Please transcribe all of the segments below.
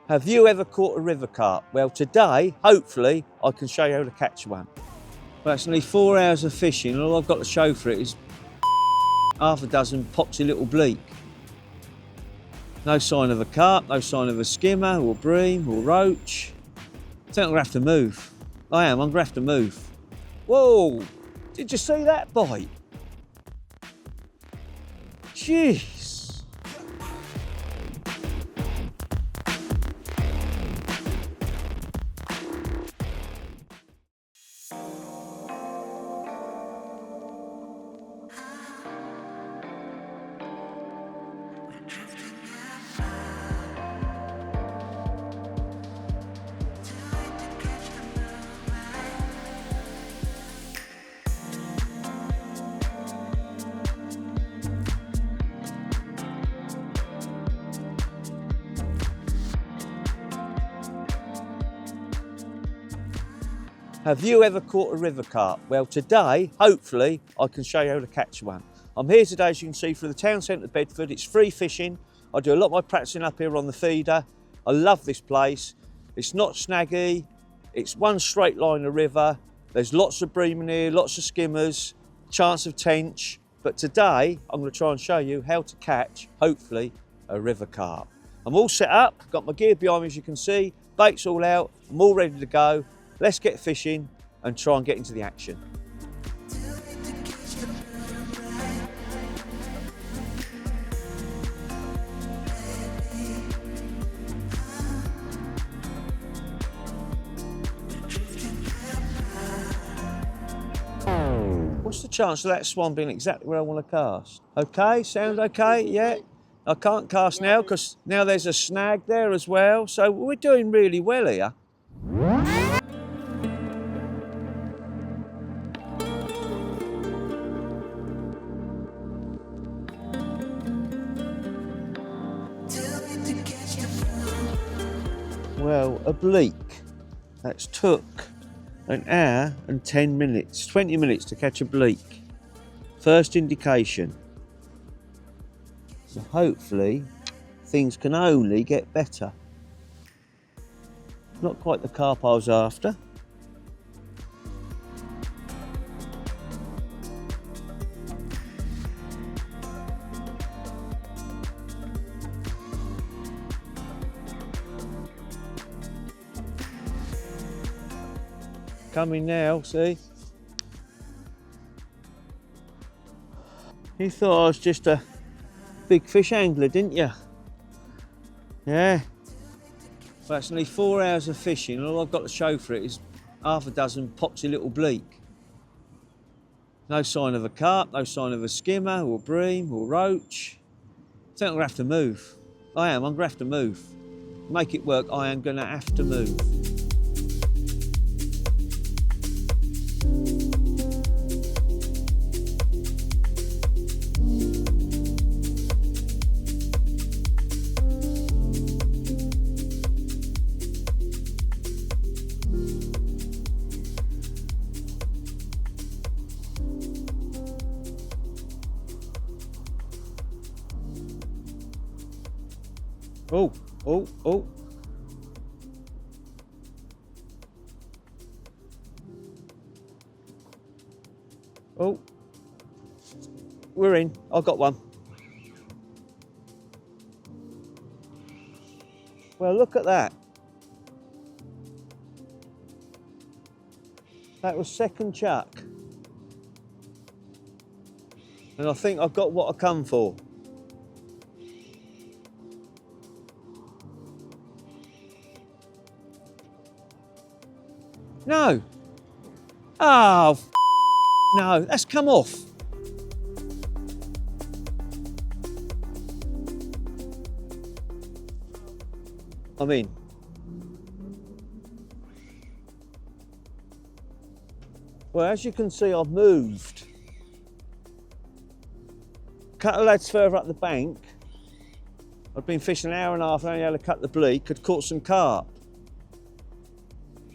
Have you ever caught a river carp? Well, today, hopefully, I can show you how to catch one. Well, it's nearly 4 hours of fishing, and all I've got to show for it is half a dozen popsy little bleak. No sign of a carp, no sign of a skimmer or bream or roach. I think I'm gonna have to move. I'm gonna have to move. Whoa, did you see that bite? Jeez. Have you ever caught a river carp? Well, today, hopefully, I can show you how to catch one. I'm here today, as you can see, from the town centre of Bedford. It's free fishing. I do a lot of my practicing up here on the feeder. I love this place. It's not snaggy. It's one straight line of river. There's lots of bream in here, lots of skimmers, chance of tench. But today, I'm going to try and show you how to catch, hopefully, a river carp. I'm all set up, got my gear behind me, as you can see. Bait's all out, I'm all ready to go. Let's get fishing and try and get into the action. What's the chance of that swan being exactly where I want to cast? Okay, sound okay, yeah. I can't cast now because now there's a snag there as well. So we're doing really well here. Well, a bleak. That's took an hour and 10 minutes, 20 minutes to catch a bleak. First indication. So hopefully things can only get better. Not quite the carp I was after. Coming now, see? You thought I was just a big fish angler, didn't you? Yeah. Well, it's nearly 4 hours of fishing, and all I've got to show for it is half a dozen popsy little bleak. No sign of a carp, no sign of a skimmer or bream or roach. I think I'm gonna have to move. I'm gonna have to move. Make it work, I am gonna have to move. Oh, oh, oh. Oh. We're in. I've got one. Well, look at that. That was second chuck. And I think I've got what I come for. No. Oh, no, that's come off. I'm in. Well, as you can see, I've moved. Cut the lads further up the bank. I'd been fishing an hour and a half and only had to cut the bleak, had caught some carp.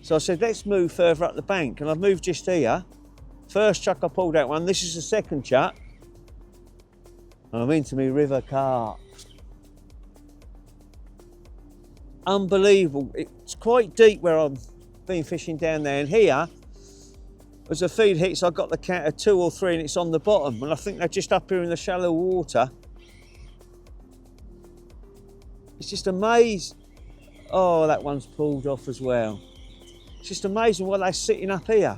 So I said, let's move further up the bank, and I've moved just here. First chuck I pulled out one, this is the second chuck. And I'm into me river carp. unbelievable. It's quite deep where I've been fishing down there, and here, as the feed hits, I've got the count of 2 or 3 and it's on the bottom, and I think they're just up here in the shallow water. It's just amazing. Oh, that one's pulled off as well. It's just amazing why they're sitting up here.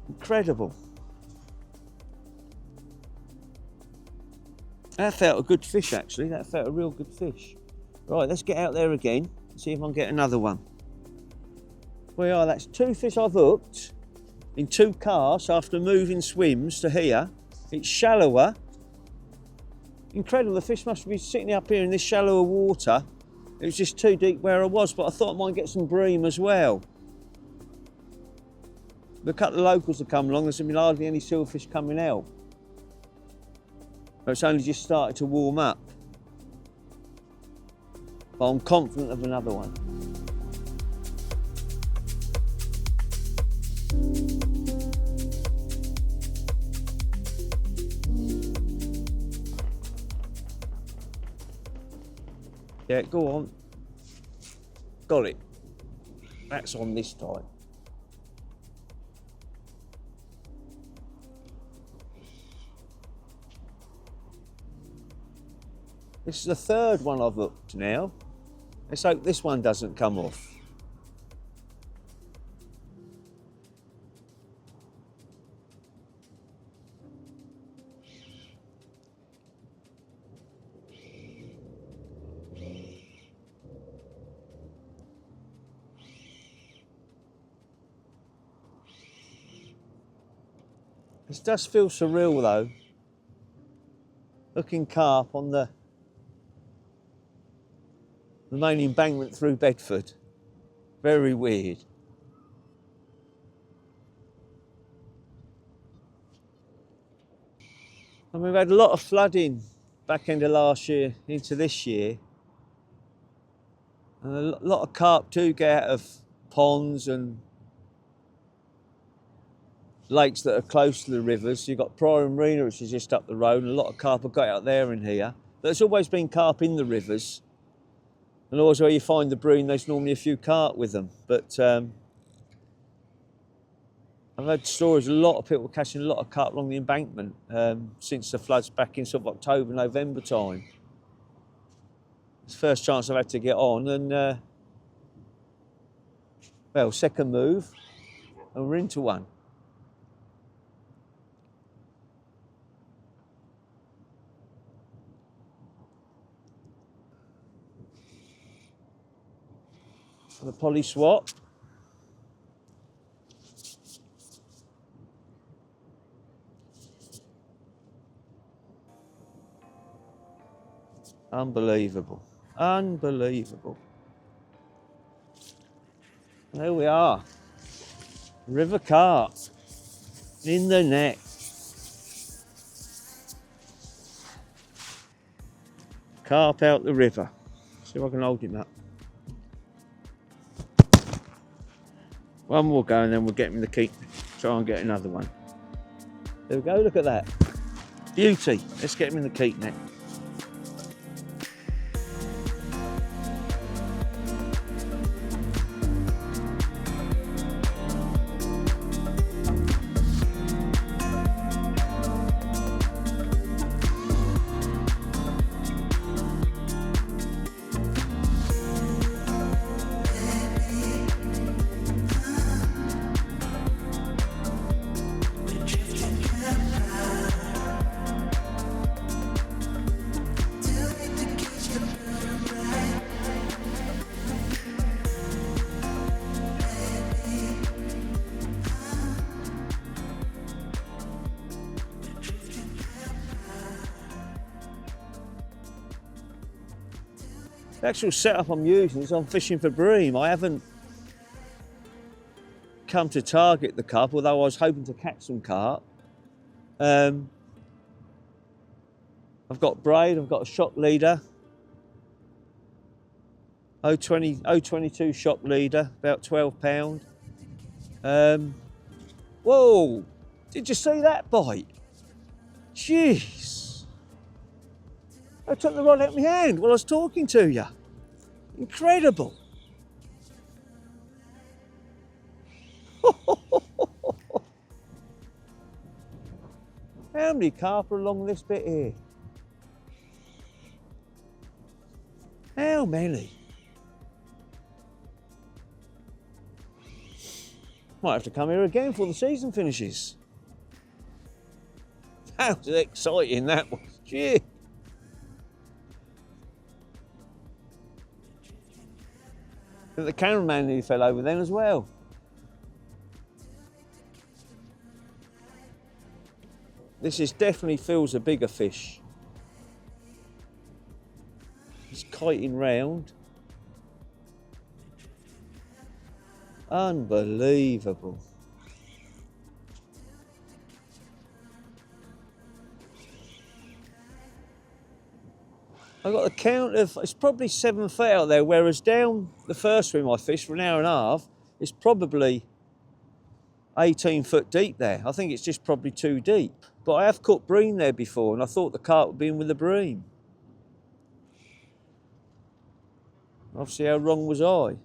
Incredible. That felt a good fish, actually. That felt a real good fish. Right, let's get out there again and see if I can get another one. We are, that's 2 fish I've hooked in 2 casts after moving swims to here. It's shallower. Incredible, the fish must be sitting up here in this shallower water. It was just too deep where I was, but I thought I might get some bream as well. A couple of locals have come along, there's been hardly any silverfish coming out. But it's only just started to warm up. But I'm confident of another one. Yeah, go on. Got it. That's on this time. This is the 3rd one I've hooked now. Let's hope this one doesn't come off. This does feel surreal though. Looking carp on the main embankment through Bedford. Very weird. And we've had a lot of flooding back end of last year into this year. And a lot of carp do get out of ponds and lakes that are close to the rivers. You've got Pryor and Marina, which is just up the road, and a lot of carp have got out there and here. But there's always been carp in the rivers. And always where you find the bream, there's normally a few carp with them. But I've had stories, a lot of people catching a lot of carp along the embankment since the floods back in sort of October, November time. It's the first chance I've had to get on, and well, second move, and we're into one. The poly swap. Unbelievable. Unbelievable. There we are. River carp in the net. Carp out the river. See if I can hold him up. One more go and then we'll get him in the keep. Try and get another one. There we go, look at that. Beauty. Let's get him in the keep net. The actual setup I'm using is I'm fishing for bream. I haven't come to target the carp, although I was hoping to catch some carp. I've got braid, I've got a shock leader. 022 shock leader, about 12 pound. Whoa, did you see that bite? Jeez. I took the rod out of my hand while I was talking to you. Incredible. How many carp are along this bit here? How many? Might have to come here again before the season finishes. How exciting that was. Gee. And the cameraman nearly fell over then as well. This definitely feels a bigger fish. It's kiting round. Unbelievable. I got a count of, it's probably 7 foot out there, whereas down the first swim I fished for an hour and a half, it's probably 18 foot deep there. I think it's just probably too deep. But I have caught bream there before, and I thought the carp would be in with the bream. Obviously, how wrong was I?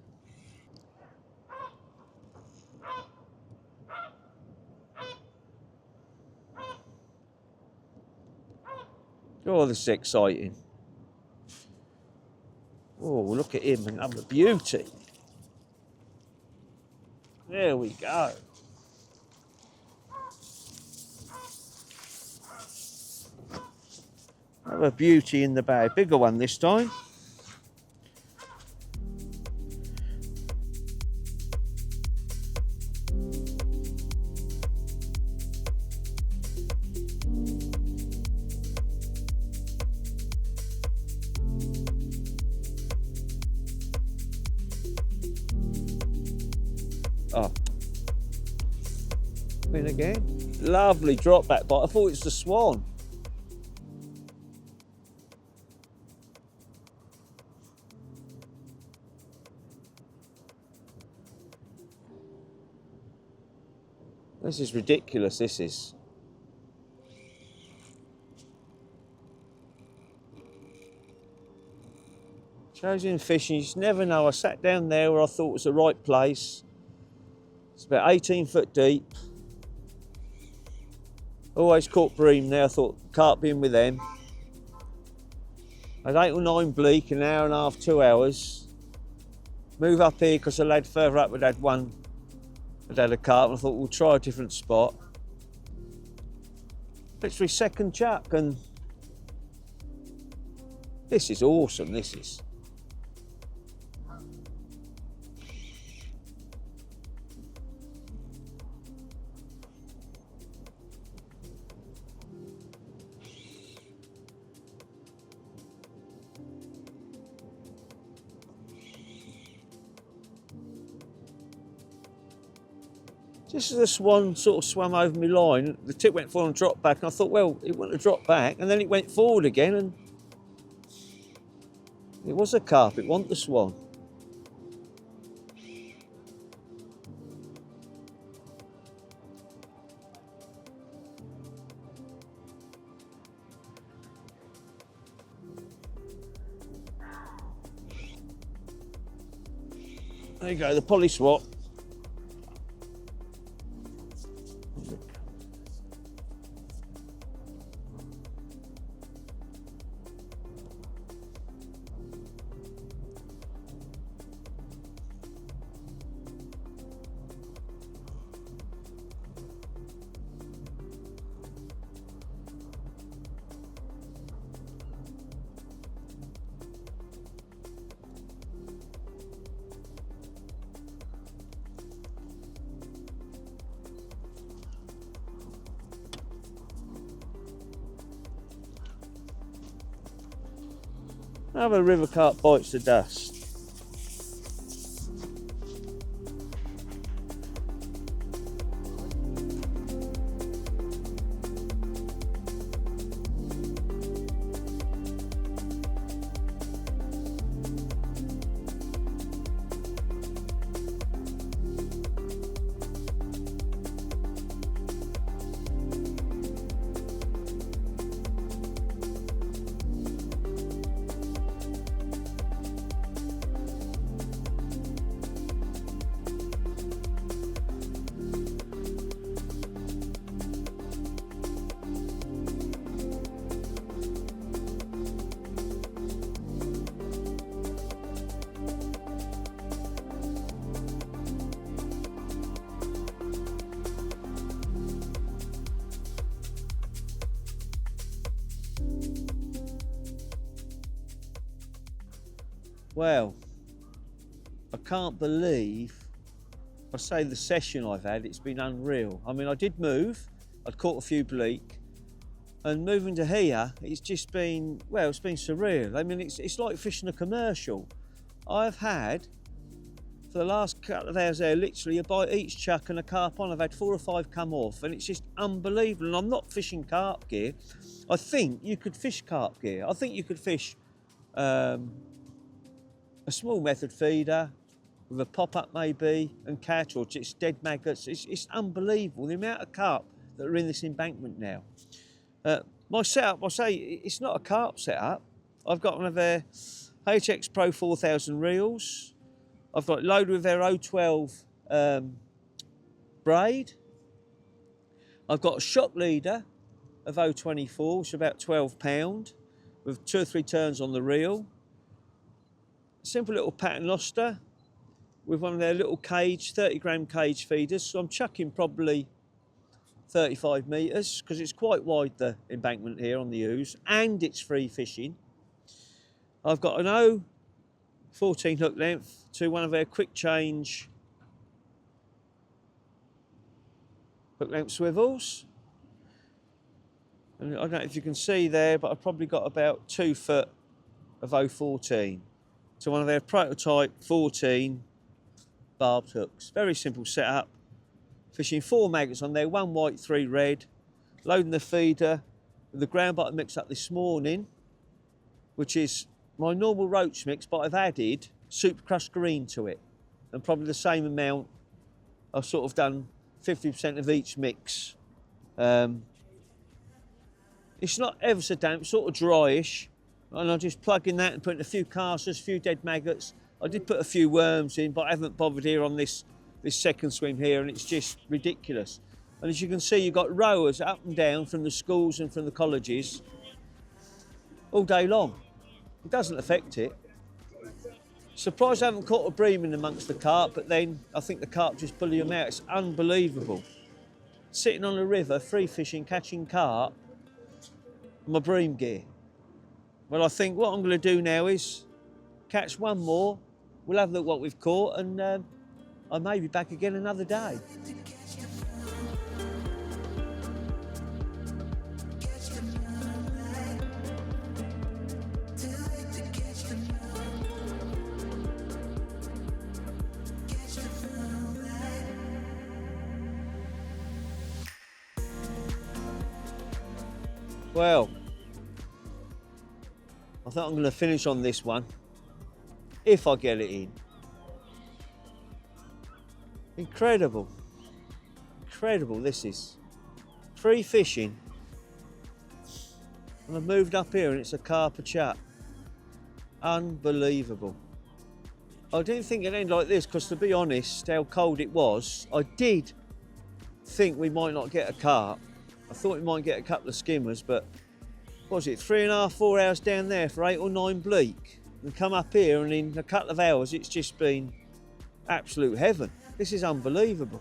Oh, this is exciting. Oh, look at him, another beauty. There we go. Another beauty in the bag, bigger one this time. Oh, in again. Lovely drop back bite. I thought it was the swan. This is ridiculous, this is. Chosen fishing, you just never know. I sat down there where I thought was the right place. It's about 18 foot deep. Always caught bream there. I thought carp in with them. I had 8 or 9 bleak, an hour and a half, 2 hours. Move up here because the lad further up had one. I'd had a carp, and I thought we'll try a different spot. Literally second chuck, and this is awesome, this is. Just as the swan sort of swam over my line, the tip went forward and dropped back, and I thought, well, it wouldn't have dropped back, and then it went forward again, and it was a carp, it wasn't the swan. There you go, the Pollys swap. Another river carp bites the dust. Well, I can't believe, I say the session I've had, it's been unreal. I mean, I did move, I'd caught a few bleak, and moving to here, it's just been, well, it's been surreal. I mean, it's like fishing a commercial. I've had, for the last couple of hours there, literally a bite each chuck and a carp on. I've had 4 or 5 come off, and it's just unbelievable. And I'm not fishing carp gear. I think you could fish carp gear. I think you could fish a small method feeder with a pop-up maybe and catch, or just dead maggots. It's unbelievable, the amount of carp that are in this embankment now. My setup, I say, it's not a carp setup. I've got one of their HX Pro 4000 reels. I've got it loaded with their 012 braid. I've got a shock leader of 024, which is about 12 pound, with 2 or 3 turns on the reel. Simple little paternoster with one of their little cage, 30 gram cage feeders. So I'm chucking probably 35 metres, because it's quite wide, the embankment here on the Ouse, and it's free fishing. I've got an 014 hook length to one of their quick change hook length swivels. And I don't know if you can see there, but I've probably got about 2 foot of 014 to one of their prototype 14 barbed hooks. Very simple setup. Fishing 4 maggots on there, 1 white, 3 red. Loading the feeder with the ground button mix up this morning, which is my normal roach mix, but I've added super crushed green to it. And probably the same amount. I've sort of done 50% of each mix. It's not ever so damp, sort of dryish. And I'm just plugging that and putting a few casters, a few dead maggots. I did put a few worms in, but I haven't bothered here on this second swim here, and it's just ridiculous. And as you can see, you've got rowers up and down from the schools and from the colleges all day long. It doesn't affect it. Surprised I haven't caught a bream in amongst the carp, but then I think the carp just bully them out. It's unbelievable. Sitting on a river, free fishing, catching carp, my bream gear. Well, I think what I'm going to do now is catch one more. We'll have a look what we've caught, and I may be back again another day. Well, I think I'm going to finish on this one, if I get it in. Incredible. Incredible this is. Free fishing. And I've moved up here and it's a carp a chat. Unbelievable. I didn't think it'd end like this, because to be honest, how cold it was, I did think we might not get a carp. I thought we might get a couple of skimmers, but what was it, 3.5, 4 hours down there for 8 or 9 bleak, and come up here, and in a couple of hours it's just been absolute heaven. This is unbelievable.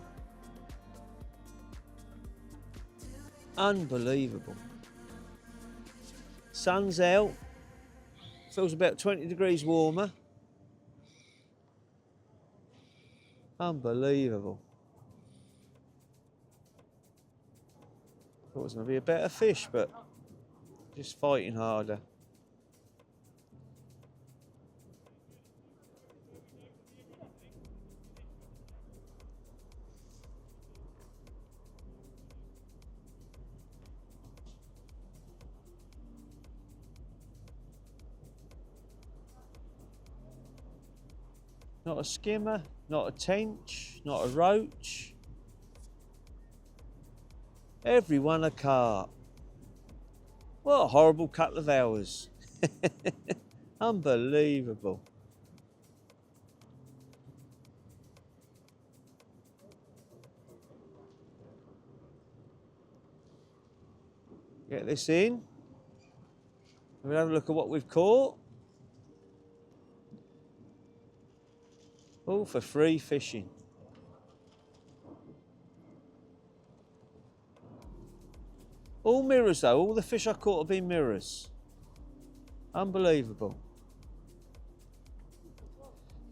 Unbelievable. Sun's out, feels about 20 degrees warmer. Unbelievable. Thought it was going to be a better fish, but just fighting harder. Not a skimmer, not a tench, not a roach. Everyone a carp. What a horrible couple of hours. Unbelievable. Get this in. We'll have a look at what we've caught. All for free fishing. All mirrors though, all the fish I caught have been mirrors. Unbelievable.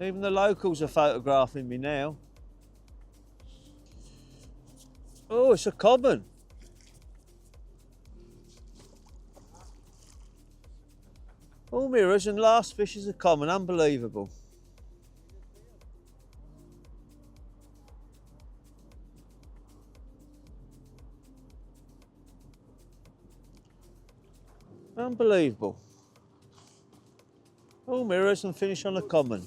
Even the locals are photographing me now. Oh, it's a common. All mirrors and last fish is a common, unbelievable. Unbelievable. All mirrors and finish on a common.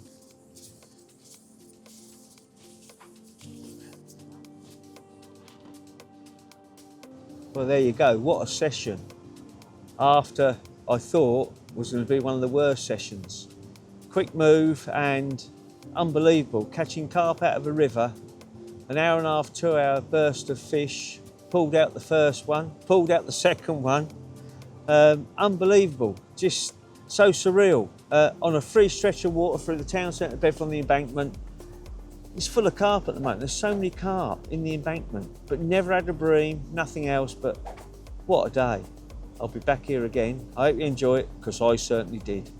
Well, there you go, what a session. After I thought was going to be one of the worst sessions. Quick move and unbelievable, catching carp out of a river, an hour and a half, 2 hour burst of fish, pulled out the first one, pulled out the second one. Unbelievable, just so surreal. On a free stretch of water through the town centre bed from the embankment. It's full of carp at the moment. There's so many carp in the embankment, but never had a bream, nothing else, but what a day. I'll be back here again. I hope you enjoy it, because I certainly did.